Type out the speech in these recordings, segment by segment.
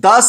10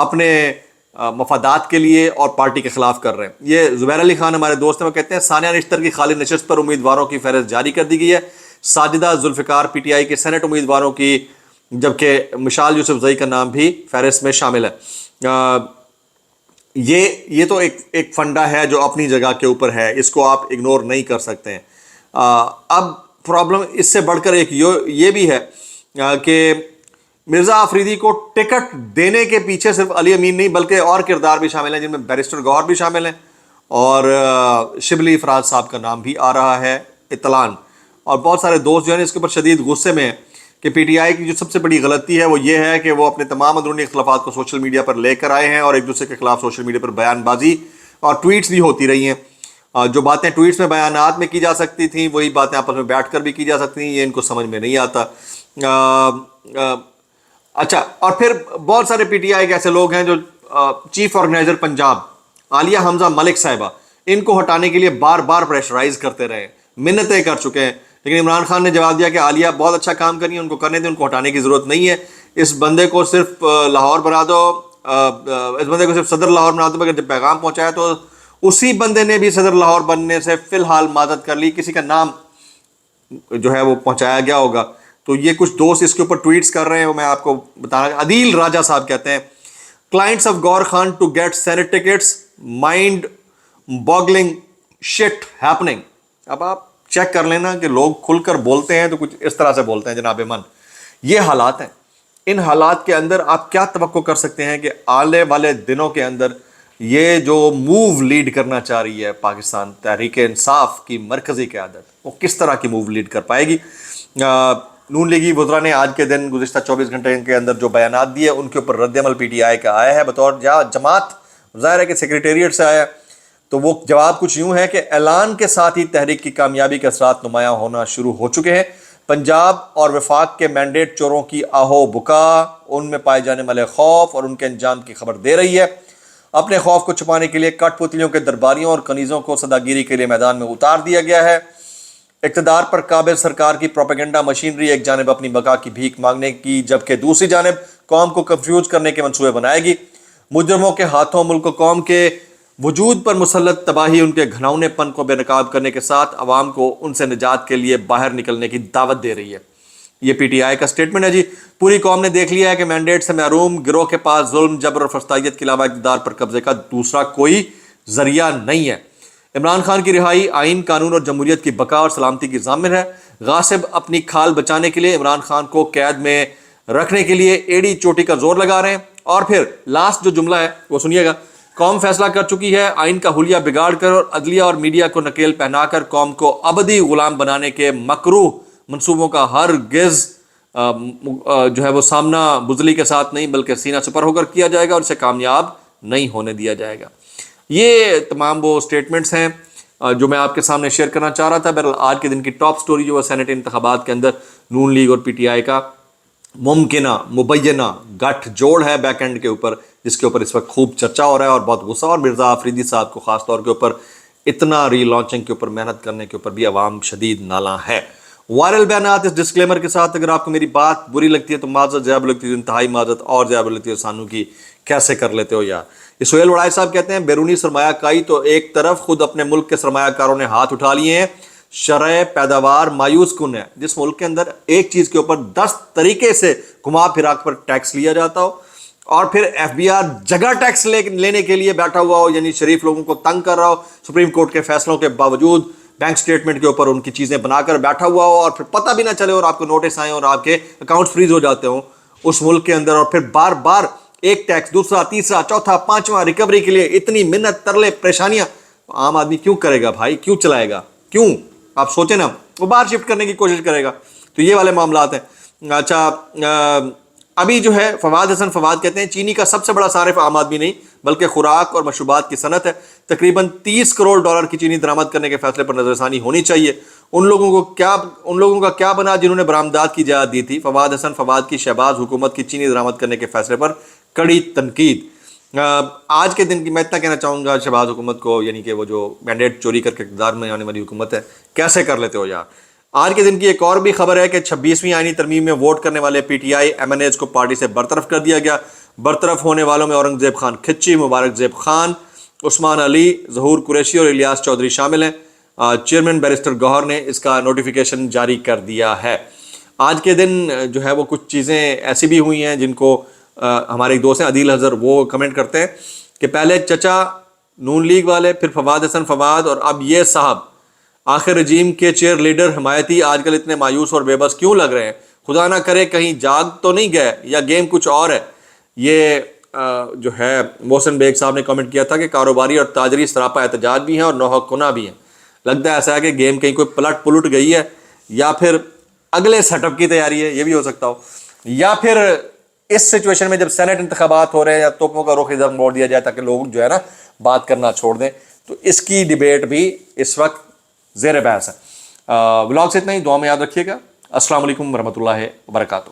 اپنے مفادات کے لیے اور پارٹی کے خلاف کر رہے ہیں. یہ زبیر علی خان ہمارے دوست ہیں, وہ کہتے ہیں ثانیہ نشتر کی خالی نشست پر امیدواروں کی فہرست جاری کر دی گئی ہے. Sajida Zulfiqar P T I کے سینٹ امیدواروں کی, جبکہ مشال یوسف زئی کا نام بھی فہرست میں شامل ہے. یہ تو ایک فنڈا ہے جو اپنی جگہ کے اوپر ہے, اس کو آپ اگنور نہیں کر سکتے ہیں. اب پرابلم اس سے بڑھ کر ایک یہ بھی ہے کہ مرزا آفریدی کو ٹکٹ دینے کے پیچھے صرف علی امین نہیں بلکہ اور کردار بھی شامل ہیں, جن میں بیرسٹر گوہر بھی شامل ہیں اور شبلی افراد صاحب کا نام بھی آ رہا ہے اطلان. اور بہت سارے دوست جو ہیں اس کے اوپر شدید غصے میں ہیں کہ پی ٹی آئی کی جو سب سے بڑی غلطی ہے وہ یہ ہے کہ وہ اپنے تمام اندرونی اختلافات کو سوشل میڈیا پر لے کر آئے ہیں اور ایک دوسرے کے خلاف سوشل میڈیا پر بیان بازی اور ٹویٹس بھی ہوتی رہی ہیں. جو باتیں ٹویٹس میں بیانات میں کی جا سکتی تھیں وہی باتیں آپس میں بیٹھ کر بھی کی جا سکتی ہیں, یہ ان کو سمجھ میں نہیں آتا. اچھا, اور پھر بہت سارے پی ٹی آئی کے ایسے لوگ ہیں جو چیف آرگنائزر پنجاب عالیہ حمزہ ملک صاحبہ, ان کو ہٹانے کے لیے بار بار پریشرائز کرتے رہے, منتیں کر چکے ہیں, لیکن عمران خان نے جواب دیا کہ عالیہ بہت اچھا کام کر رہی ہیں, ان کو کرنے دیں, ان کو ہٹانے کی ضرورت نہیں ہے. اس بندے کو صرف لاہور بنا دو, اس بندے کو صرف صدر لاہور بنا دو. مگر جب پیغام پہنچایا تو اسی بندے نے بھی صدر لاہور بننے سے فی الحال معذرت کر لی, کسی کا نام جو ہے وہ پہنچایا گیا ہوگا. تو یہ کچھ دوست اس کے اوپر ٹویٹس کر رہے ہیں, وہ میں آپ کو بتانا. عدیل راجہ صاحب کہتے ہیں clients of Gohar Khan to get senate tickets, mind boggling shit happening. اب آپ چیک کر لینا کہ لوگ کھل کر بولتے ہیں تو کچھ اس طرح سے بولتے ہیں جناب من. یہ حالات ہیں, ان حالات کے اندر آپ کیا توقع کر سکتے ہیں کہ آنے والے دنوں کے اندر یہ جو موو لیڈ کرنا چاہ رہی ہے پاکستان تحریک انصاف کی مرکزی قیادت, وہ کس طرح کی موو لیڈ کر پائے گی. نون لیگی وزراء نے آج کے دن گزشتہ 24 گھنٹے کے اندر جو بیانات دیے ان کے اوپر رد عمل پی ٹی آئی کا آیا ہے بطور جماعت, ظاہر ہے کہ سیکریٹریٹ سے آیا. تو وہ جواب کچھ یوں ہے کہ اعلان کے ساتھ ہی تحریک کی کامیابی کے اثرات نمایاں ہونا شروع ہو چکے ہیں. پنجاب اور وفاق کے مینڈیٹ چوروں کی آہو بکا ان میں پائے جانے والے خوف اور ان کے انجام کی خبر دے رہی ہے. اپنے خوف کو چھپانے کے لیے کٹ پتلیوں کے درباریوں اور کنیزوں کو صداگیری کے لیے میدان میں اتار دیا گیا ہے. اقتدار پر قابض سرکار کی پروپیگنڈا مشینری ایک جانب اپنی بقا کی بھیک مانگنے کی جبکہ دوسری جانب قوم کو کنفیوز کرنے کے منصوبے بنائے گی. مجرموں کے ہاتھوں ملک و قوم کے وجود پر مسلط تباہی ان کے گھناؤنے پن کو بے نقاب کرنے کے ساتھ عوام کو ان سے نجات کے لیے باہر نکلنے کی دعوت دے رہی ہے. یہ پی ٹی آئی کا سٹیٹمنٹ ہے جی. پوری قوم نے دیکھ لیا ہے کہ مینڈیٹ سے محروم گروہ کے پاس ظلم, جبر اور فسطائیت کے علاوہ اقتدار پر قبضے کا دوسرا کوئی ذریعہ نہیں ہے. عمران خان کی رہائی آئین, قانون اور جمہوریت کی بقا اور سلامتی کی ضامن ہے. غاصب اپنی کھال بچانے کے لیے عمران خان کو قید میں رکھنے کے لیے ایڑی چوٹی کا زور لگا رہے ہیں. اور پھر لاسٹ جو جملہ ہے وہ سنیے گا, قوم فیصلہ کر چکی ہے آئین کا حلیہ بگاڑ کر اور عدلیہ اور میڈیا کو نکیل پہنا کر قوم کو ابدی غلام بنانے کے مکروہ منصوبوں کا ہرگز جو ہے وہ سامنا بزدلی کے ساتھ نہیں بلکہ سینہ سپر ہو کر کیا جائے گا اور اسے کامیاب نہیں ہونے دیا جائے گا. یہ تمام وہ سٹیٹمنٹس ہیں جو میں آپ کے سامنے شیئر کرنا چاہ رہا تھا. بہرحال آج کے دن کی ٹاپ سٹوری جو ہے سینٹ انتخابات کے اندر نون لیگ اور پی ٹی آئی کا ممکنہ مبینہ گٹھ جوڑ ہے بیک اینڈ کے اوپر, جس کے اوپر اس وقت خوب چرچا ہو رہا ہے اور بہت غصہ. اور مرزا آفریدی صاحب کو خاص طور کے اوپر اتنا ری لانچنگ کے اوپر محنت کرنے کے اوپر بھی عوام شدید نالاں ہے. وائرل بیانات اس ڈسکلیمر کے ساتھ, اگر آپ کو میری بات بری لگتی ہے تو معذرت, زیادہ لگتی ہے انتہائی معذرت, اور زیادہ لگتی ہے سانو کی کیسے کر لیتے ہو یار. سہیل وڑائے صاحب کہتے ہیں بیرونی سرمایہ کاری تو ایک طرف, خود اپنے ملک کے سرمایہ کاروں نے ہاتھ اٹھا لیے ہیں. شرح پیداوار مایوس کن ہے. جس ملک کے اندر ایک چیز کے اوپر 10 طریقے سے گھما پھرا پر ٹیکس لیا جاتا ہو اور پھر ایف بی آر جگہ ٹیکس لینے کے لیے بیٹھا ہوا ہو, یعنی شریف لوگوں کو تنگ کر رہا ہو, سپریم کورٹ کے فیصلوں کے باوجود بینک سٹیٹمنٹ کے اوپر ان کی چیزیں بنا کر بیٹھا ہوا ہو اور پھر پتہ بھی نہ چلے اور آپ کو نوٹس آئیں اور آپ کے اکاؤنٹ فریز ہو جاتے ہوں اس ملک کے اندر, اور پھر بار بار ایک ٹیکس, دوسرا, تیسرا, چوتھا, پانچواں, ریکوری کے لیے اتنی منت, ترلے, پریشانیاں. عام آدمی کیوں کرے گا بھائی, کیوں چلائے گا, کیوں؟ آپ سوچیں نا, وہ باہر شفٹ کرنے کی کوشش کرے گا. تو یہ والے معاملات ہیں. اچھا, ابھی جو ہے فواد حسن فواد کہتے ہیں چینی کا سب سے بڑا صارف عام آدمی نہیں بلکہ خوراک اور مشروبات کی صنعت ہے. تقریباً $30 کروڑ کی چینی درآمد کرنے کے فیصلے پر نظر ثانی ہونی چاہیے. ان لوگوں کا کیا بنا جنہوں نے برآمدات کی اجازت دی تھی. فواد حسن فواد کی شہباز حکومت کی چینی درآمد کرنے کے فیصلے پر کڑی تنقید. آج کے دن کی میں اتنا کہنا چاہوں گا شہباز حکومت کو, یعنی کہ وہ جو مینڈیٹ چوری کر کے اقتدار میں آنے والی حکومت ہے, کیسے کر لیتے ہو یار. آج کے دن کی ایک اور بھی خبر ہے کہ 26ویں آئینی ترمیم میں ووٹ کرنے والے P T I M N As کو پارٹی سے برطرف کر دیا گیا. برطرف ہونے والوں میں اورنگزیب خان کھچی، مبارک زیب خان، عثمان علی، ظہور قریشی اور الیاس چودھری شامل ہیں۔ چیئرمین بیرسٹر گوہر نے اس کا نوٹیفیکیشن جاری کر دیا ہے۔ آج کے دن جو ہے وہ کچھ چیزیں ایسی بھی ہوئی ہیں جن کو ہمارے ایک دوست ہیں عدیل حضر، وہ کمنٹ کرتے ہیں کہ پہلے چچا نون لیگ والے، پھر فواد حسن فواد، اور اب یہ صاحب، آخر رجیم کے چیئر لیڈر حمایتی آج کل اتنے مایوس اور بے بس کیوں لگ رہے ہیں؟ خدا نہ کرے کہیں جاگ تو نہیں گئے یا گیم کچھ اور ہے۔ یہ جو ہے محسن بیگ صاحب نے کمنٹ کیا تھا کہ کاروباری اور تاجری سراپا احتجاج بھی ہیں اور نوحق کنہ بھی ہیں۔ لگتا ہے ایسا ہے کہ گیم کہیں کوئی پلٹ گئی ہے، یا پھر اگلے سیٹ اپ کی تیاری ہے، یہ بھی ہو سکتا ہو، یا پھر اس سچویشن میں جب سینٹ انتخابات ہو رہے ہیں یا توپوں کا رخ ادھر موڑ دیا جائے تاکہ لوگ جو ہے نا بات کرنا چھوڑ دیں، تو اس کی ڈیبیٹ بھی اس وقت زیر بحث ہے۔ ولاگ سے اتنا ہی، دعا میں یاد رکھیے گا۔ السلام علیکم ورحمۃ اللہ وبرکاتہ۔